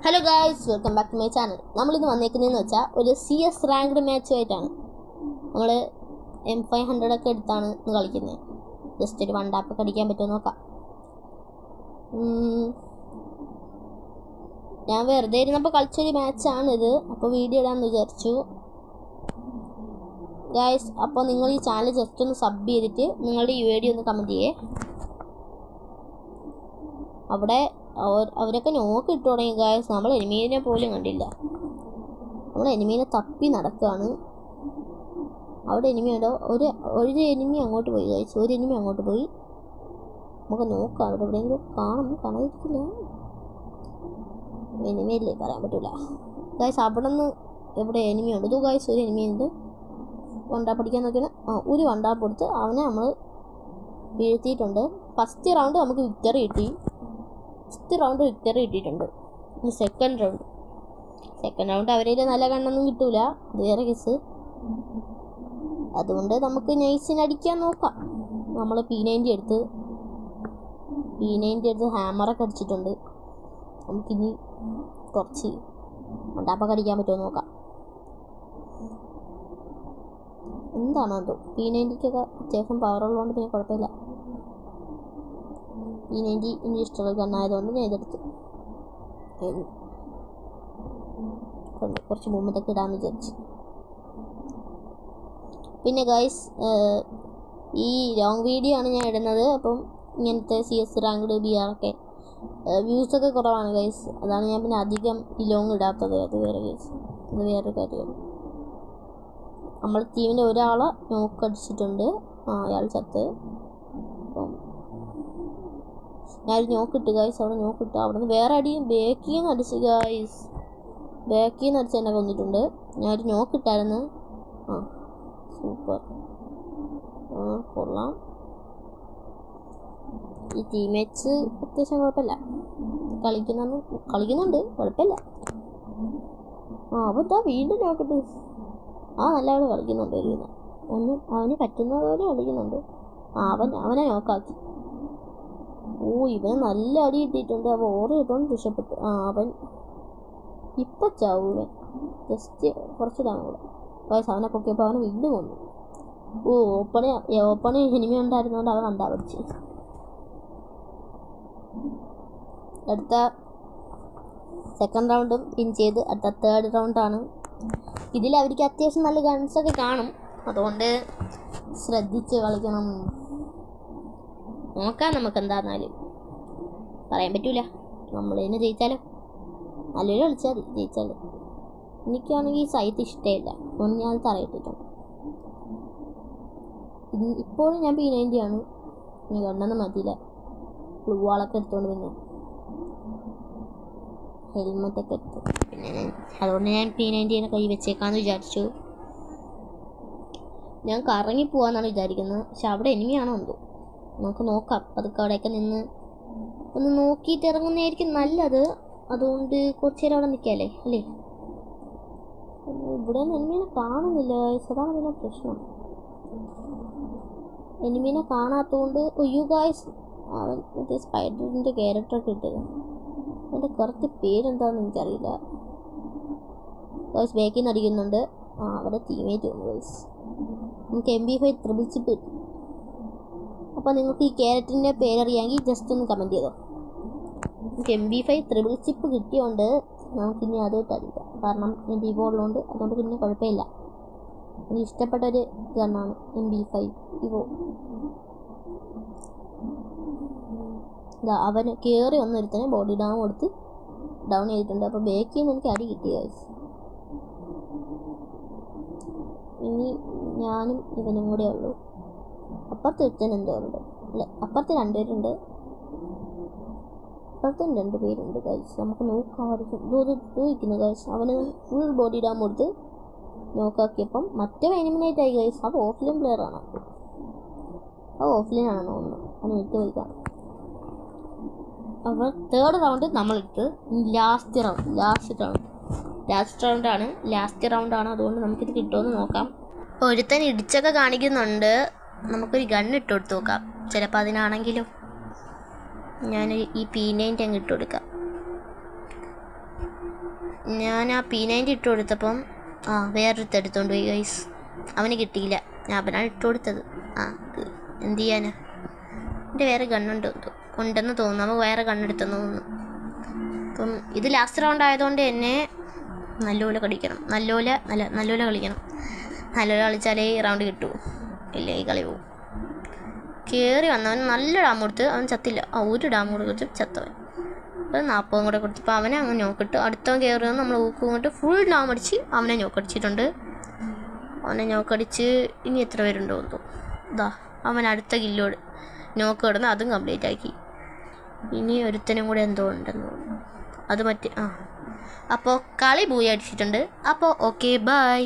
Hello guys, welcome back to my channel. നമ്മളിന്ന് വന്നേക്കുന്നതെന്ന് വെച്ചാൽ ഒരു CS റാങ്ക്ഡ് മാച്ചുമായിട്ടാണ്. നമ്മൾ M500 ഒക്കെ എടുത്താണ് ഇന്ന് കളിക്കുന്നത്. ജസ്റ്റ് ഒരു 1 ടാപ്പൊക്കെ അടിക്കാൻ പറ്റുമോ നോക്കാം. ഞാൻ വെറുതെ ഇരുന്നപ്പോൾ കളിച്ചൊരു മാച്ചാണിത്, അപ്പോൾ വീഡിയോ ഇടാമെന്ന് വിചാരിച്ചു ഗായ്സ്. അപ്പോൾ നിങ്ങൾ ഈ ചാനൽ ജസ്റ്റ് ഒന്ന് സബ് ചെയ്തിട്ട് നിങ്ങളുടെ ഈ വീഡിയോ ഒന്ന് കമൻറ്റ് ചെയ്യേ. അവിടെ അവരൊക്കെ നോക്ക് ഇട്ട് തുടങ്ങി ഗായ്സ്. നമ്മൾ എനിമീനെ പോലും കണ്ടില്ല. നമ്മൾ എനിമീനെ തപ്പി നടക്കുകയാണ്. അവിടെ എനിമി ഉണ്ടോ? ഒരു എനിമി അങ്ങോട്ട് പോയി ഗായ്സ്. ഒരു എനിമി അങ്ങോട്ട് പോയി. നമുക്ക് നോക്കാം, അവിടെ എവിടെയെങ്കിലും കാണാതിരിക്കില്ല. എനിമിയല്ലേ, പറയാൻ പറ്റില്ല ഗായ്സ്. അവിടെ നിന്ന് എവിടെ എനിമി ഉണ്ട്? ഇത് ഗായ്സ് ഒരു എനിമി ഉണ്ട്. വണ്ടാപ്പ് അടിക്കാൻ നോക്കിയാണ്. ഒരു വണ്ടാപ്പ് കൊടുത്ത് അവനെ നമ്മൾ വീഴ്ത്തിയിട്ടുണ്ട്. ഫസ്റ്റ് റൗണ്ട് നമുക്ക് വിക്ടറി കിട്ടിയിട്ടുണ്ട്. ഇനി സെക്കൻഡ് റൗണ്ട് അവരുടെ നല്ല കണ്ണൊന്നും കിട്ടൂല, അത് വേറെ കേസ്. അതുകൊണ്ട് നമുക്ക് നൈസിന് അടിക്കാൻ നോക്കാം. നമ്മൾ P90 എടുത്ത് ഹാമറൊക്കെ അടിച്ചിട്ടുണ്ട്. നമുക്കിനി കുറച്ച് മണ്ടാപ്പൊക്കെ അടിക്കാൻ പറ്റുമോ നോക്കാം. എന്താണോ എന്തോ, P90ക്കൊക്കെ അത്യാവശ്യം പവറുള്ളതുകൊണ്ട് പിന്നെ കുഴപ്പമില്ല. P90 എനിക്ക് ഇഷ്ടമുള്ള ഗണ്ണായതുകൊണ്ട് ഞാൻ ഇതെടുത്തു. കുറച്ച് മൂവ്മെൻ്റൊക്കെ ഇടാമെന്ന് വിചാരിച്ചു. പിന്നെ ഗൈസ്, ഈ ലോങ് വീഡിയോ ആണ് ഞാൻ ഇടുന്നത്. അപ്പം ഇങ്ങനത്തെ CS റാങ്ക്ഡ് BR ഒക്കെ വ്യൂസൊക്കെ കുറവാണ് ഗൈസ്. അതാണ് ഞാൻ പിന്നെ അധികം ഈ ലോങ് ഇടാത്തത്. അത് വേറൊരു കാര്യമാണ്. നമ്മൾ ടീമിൻ്റെ ഒരാളെ നോക്കടിച്ചിട്ടുണ്ട്. അയാൾ ചത്ത്. അപ്പം ഞാനൊരു നോക്കിട്ട് ഗൈസ്, അവിടെ നോക്കിട്ട് അവിടെ നിന്ന് വേറെ അടിയും ബേക്കിൽ നിന്ന് അടിച്ച് ഗൈസ്. ബേക്കിൽ നിന്ന് അടിച്ച് എന്നെ കൊന്നിട്ടുണ്ട്. ഞാനൊരു നോക്കിട്ടായിരുന്നു. സൂപ്പർ, കൊള്ളാം. ഈ ടീംമേറ്റ്സ് അത്യാവശ്യം കുഴപ്പമില്ല, കളിക്കുന്നുണ്ട്, കുഴപ്പമില്ല. അപ്പോൾ ഇതാ വീണ്ടും നോക്കിട്ട് നല്ലപോലെ കളിക്കുന്നുണ്ട്. അവന് പറ്റുന്ന പോലെ കളിക്കുന്നുണ്ട്. അവനെ നോക്കാക്കി. ഇവന് നല്ല അടി കിട്ടിയിട്ടുണ്ട്. അവൻ ഓറിയിട്ടോണ്ട് രക്ഷപ്പെട്ടു. അവൻ ഇപ്പം ചാവൂവൻ. ജസ്റ്റ് കുറച്ചിടാൻ കൂടെ വയസ്സ് അവനെ പൊക്കിയപ്പോൾ അവനെ വീണ്ടും കൊന്നു. ഓപ്പണ് എനിമി ഉണ്ടായിരുന്നതുകൊണ്ട് അവൻ കണ്ടാ പഠിച്ച്. അടുത്ത സെക്കൻഡ് റൗണ്ടും വിൻ ചെയ്ത് അടുത്ത തേർഡ് റൗണ്ടാണ്. ഇതിൽ അവർക്ക് അത്യാവശ്യം നല്ല ഗൺസൊക്കെ കാണും, അതുകൊണ്ട് ശ്രദ്ധിച്ച് കളിക്കണം. നോക്കാം, നമുക്ക് എന്താന്നാലും പറയാൻ പറ്റൂല. നമ്മൾ തന്നെ ജയിച്ചാലോ, നല്ലൊരു കളിച്ചാൽ മതി ജയിച്ചാൽ. എനിക്കാണെങ്കിൽ ഈ സൈറ്റ് ഇഷ്ടമില്ല, അതുകൊണ്ട് ഞാൻ അത് തറയിട്ടിട്ടുണ്ട്. ഇപ്പോഴും ഞാൻ P90 ആണ്. ഇനി കണ്ണൊന്നും മതിയില്ല. ബ്ലൂ വാളൊക്കെ എടുത്തുകൊണ്ട് പിന്നെ ഹെൽമെറ്റൊക്കെ എടുത്തു. പിന്നെ അതുകൊണ്ട് ഞാൻ P90 കൈ വെച്ചേക്കാമെന്ന് വിചാരിച്ചു. ഞാൻ കറങ്ങി പോവാന്നാണ് വിചാരിക്കുന്നത്. പക്ഷെ അവിടെ എനിമിയാണോ എന്തോ, നമുക്ക് നോക്കാം. അതൊക്കെ അവിടെയൊക്കെ നിന്ന് ഒന്ന് നോക്കിയിട്ട് ഇറങ്ങുന്നതായിരിക്കും നല്ലത്. അതുകൊണ്ട് കുറച്ച് നേരം അവിടെ നിൽക്കാമല്ലേ അല്ലേ. ഇവിടെ ഒന്നും എനിമീനെ കാണുന്നില്ല, അതാണ് പിന്നെ പ്രശ്നം. എനിമീനെ കാണാത്തതുകൊണ്ട് ഗായ്സ്, അവൻ മറ്റേ സ്പൈഡറിൻ്റെ ക്യാരക്ടറൊക്കെ ഇട്ടത്. എൻ്റെ കറക്റ്റ് പേരെന്താണെന്ന് എനിക്കറിയില്ല ഗായ്സ്. ബാക്കിൽ നിന്ന് അടിക്കുന്നുണ്ട്. അവിടെ ടീമേറ്റ് വന്നു ഗായ്സ്. നമുക്ക് MP5 ട്രിപ്പിൾ ചിപ്പ് കിട്ടും. അപ്പോൾ നിങ്ങൾക്ക് ഈ ക്യാരക്ടറിൻ്റെ പേരറിയാമെങ്കിൽ ജസ്റ്റ് ഒന്ന് കമൻറ്റ് ചെയ്തോ. നമുക്ക് MP5 ട്രിപ്പിൾ ചിപ്പ് കിട്ടിയോണ്ട് നമുക്കിനി അതൊട്ട് അടിക്കാം. കാരണം എൻ്റെ ഇവോളുണ്ട്, അതുകൊണ്ട് പിന്നെ കുഴപ്പമില്ല. എനിക്ക് ഇഷ്ടപ്പെട്ടൊരു ഗണ്ണാണ് MP5 ഇവോ. അവന് കയറി വന്നൊരുത്തനെ ബോഡി ഡൗൺ ചെയ്തിട്ടുണ്ട്. അപ്പോൾ ബേക്കിൽ നിന്ന് എനിക്ക് അടി കിട്ടി ഗൈസ്. ഇനി ഞാനും ഇവനും കൂടെ ഉള്ളൂ. അപ്പുറത്ത് ഒരുത്തൻ എന്തോ ഉണ്ട്, അല്ലെ അപ്പുറത്ത് 2 പേരുണ്ട്. അപ്പുറത്തും 2 പേരുണ്ട് ഗൈസ്. നമുക്ക് നോക്കാമായിരിക്കും. ചോദിക്കുന്നു ഗൈസ്. അവന് ഫുൾ ബോഡി ഡാം കൊടുത്ത് നോക്കാക്കിയപ്പം മറ്റേ എലിമിനേറ്റ് ആയി ഗൈസ്. അത് ഓഫ്ലൈൻ പ്ലെയറാണ്. ഓഫ്ലൈൻ ആണെന്ന് തോന്നുന്നു. അവന് ഇട്ട് പോയിക്കാം. അപ്പോൾ തേർഡ് റൗണ്ട് നമ്മളിട്ട് ലാസ്റ്റ് റൗണ്ടാണ്. അതുകൊണ്ട് നമുക്കിത് കിട്ടുമെന്ന് നോക്കാം. ഒരുത്തൻ ഇടിച്ചൊക്കെ കാണിക്കുന്നുണ്ട്. നമുക്കൊരു ഗണ്ണ് ഇട്ട് കൊടുത്ത് നോക്കാം. ചിലപ്പോൾ അതിനാണെങ്കിലും ഞാൻ ഈ P90 അങ്ങ് ഇട്ട് കൊടുക്കാം. ഞാൻ ആ P90 ഇട്ട് കൊടുത്തപ്പം വേറൊരുത്ത് എടുത്തോണ്ട് പോയി ഗൈസ്. അവന് കിട്ടിയില്ല. ഞാൻ അവനാണ് ഇട്ട് കൊടുത്തത്. എന്ത് ചെയ്യാനാ. എൻ്റെ വേറെ ഉണ്ടെന്ന് തോന്നുന്നു. അവൻ വേറെ ഗണ്ണെടുത്തെന്ന് തോന്നുന്നു. അപ്പം ഇത് ലാസ്റ്റ് റൗണ്ട് ആയതുകൊണ്ട് തന്നെ നല്ലപോലെ കളിക്കണം. നല്ലപോലെ കളിക്കണം. നല്ലപോലെ കളിച്ചാലേ ഈ റൗണ്ട് കിട്ടൂ. ഇല്ല ഈ കളി പോവും. കയറി വന്നവൻ നല്ല ഡാം കൊടുത്ത് അവൻ ചത്തില്ല. ഒരു ഡാം കൊടുത്ത് ചത്തവൻ. അത് 40 കൂടെ കൊടുത്തപ്പോൾ അവനെ അങ്ങ് നോക്കിട്ട് അടുത്തവൻ കയറി വന്ന് നമ്മൾ ഊക്കും കൊണ്ട് ഫുൾ ഡാം അടിച്ച് അവനെ നോക്കടിച്ചിട്ടുണ്ട്. അവനെ നോക്കടിച്ച് ഇനി എത്ര പേരുണ്ടോ എന്തോ. അവൻ അടുത്ത കില്ലോട് നോക്ക് കിടന്ന് അതും കംപ്ലീറ്റ് ആക്കി. ഇനി ഒരുത്തനും കൂടെ എന്തോ ഉണ്ടെന്ന് തോന്നുന്നു. അത് അപ്പോൾ കളി ബൂയി അടിച്ചിട്ടുണ്ട്. അപ്പോൾ ഓക്കെ ബൈ.